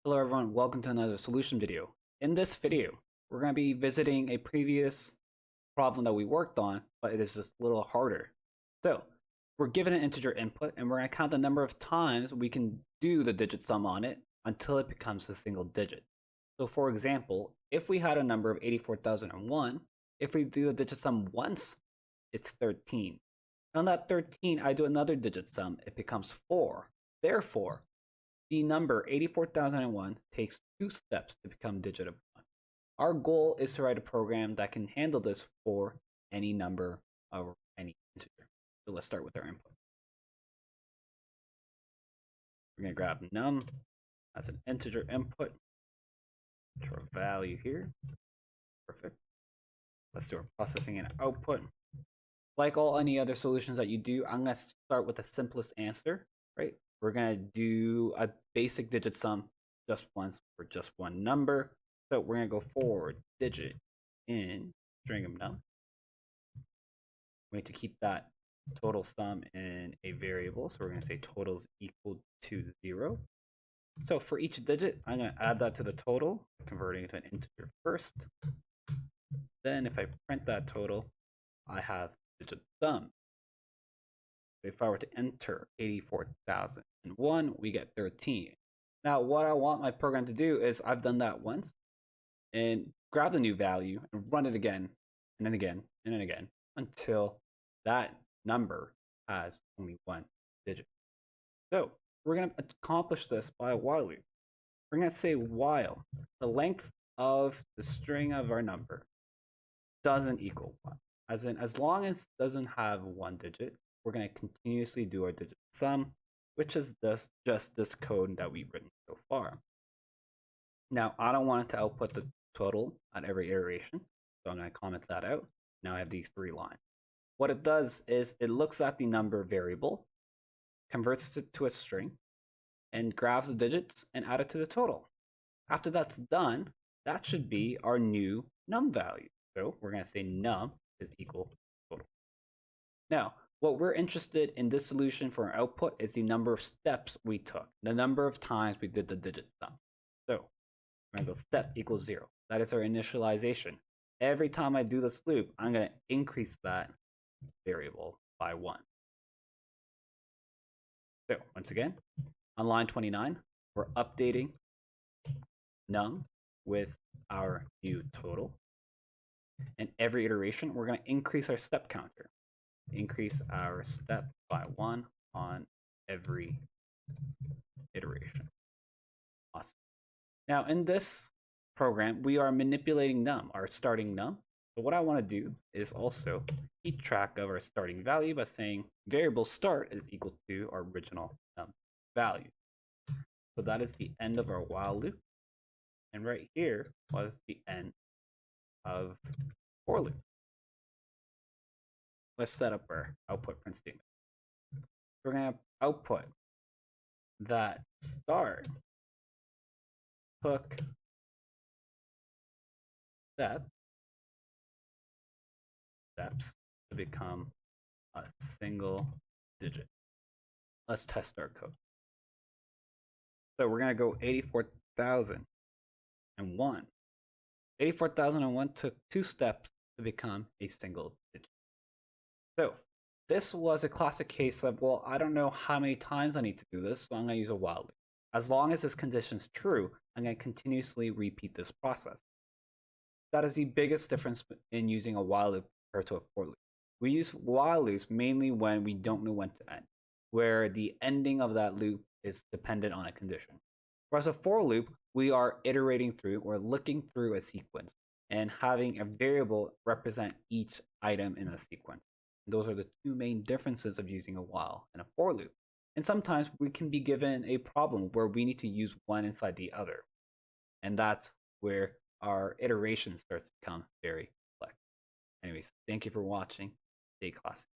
Hello everyone, welcome to another solution video. In this video, we're going to be visiting a previous problem that we worked on, but it is just a little harder. So, we're given an integer input and we're going to count the number of times we can do the digit sum on it until it becomes a single digit. So for example, if we had a number of 84,001, if we do the digit sum once, it's 13. On that 13, I do another digit sum, it becomes 4. Therefore, the number 84,001 takes 2 steps to become digit of 1. Our goal is to write a program that can handle this for any number or any integer. So let's start with our input. We're going to grab num as an integer input to our value here. Perfect. Let's do our processing and output. Like all any other solutions that you do, I'm going to start with the simplest answer, right? We're going to do a basic digit sum just once for just one number. So we're going to go forward digit in string of num. We need to keep that total sum in a variable. So we're going to say totals equal to 0. So for each digit, I'm going to add that to the total, converting it to an integer first. Then if I print that total, I have digit sum. If I were to enter 84,001, we get 13. Now, what I want my program to do is I've done that once and grab the new value and run it again, and then again, and then again, until that number has only one digit. So we're going to accomplish this by a while loop. We're going to say while the length of the string of our number doesn't equal 1. As in, as long as it doesn't have one digit, we're going to continuously do our digit sum, which is just this code that we've written so far. Now, I don't want it to output the total at every iteration, so I'm going to comment that out. Now I have these 3 lines. What it does is it looks at the number variable, converts it to a string, and grabs the digits and add it to the total. After that's done, that should be our new num value. So we're going to say num is equal to total. Now, what we're interested in this solution for our output is the number of steps we took, the number of times we did the digit sum. So we're going to go step equals 0. That is our initialization. Every time I do this loop, I'm going to increase that variable by 1. So once again, on line 29, we're updating num with our new total. And every iteration, we're going to increase our step counter. Increase our step by 1 on every iteration. Awesome. Now in this program, we are manipulating num, our starting num. So what I want to do is also keep track of our starting value by saying variable start is equal to our original num value. So that is the end of our while loop. And right here was the end of for loop. Let's set up our output print statement. We're going to output that start took steps to become a single digit. Let's test our code. So we're going to go 84,001. 84,001 took 2 steps to become a single digit. So this was a classic case of, well, I don't know how many times I need to do this, so I'm going to use a while loop. As long as this condition is true, I'm going to continuously repeat this process. That is the biggest difference in using a while loop compared to a for loop. We use while loops mainly when we don't know when to end, where the ending of that loop is dependent on a condition. Whereas a for loop, we are iterating through or looking through a sequence and having a variable represent each item in a sequence. Those are the 2 main differences of using a while and a for loop. And sometimes we can be given a problem where we need to use one inside the other. And that's where our iteration starts to become very complex. Anyways, thank you for watching. Stay classy.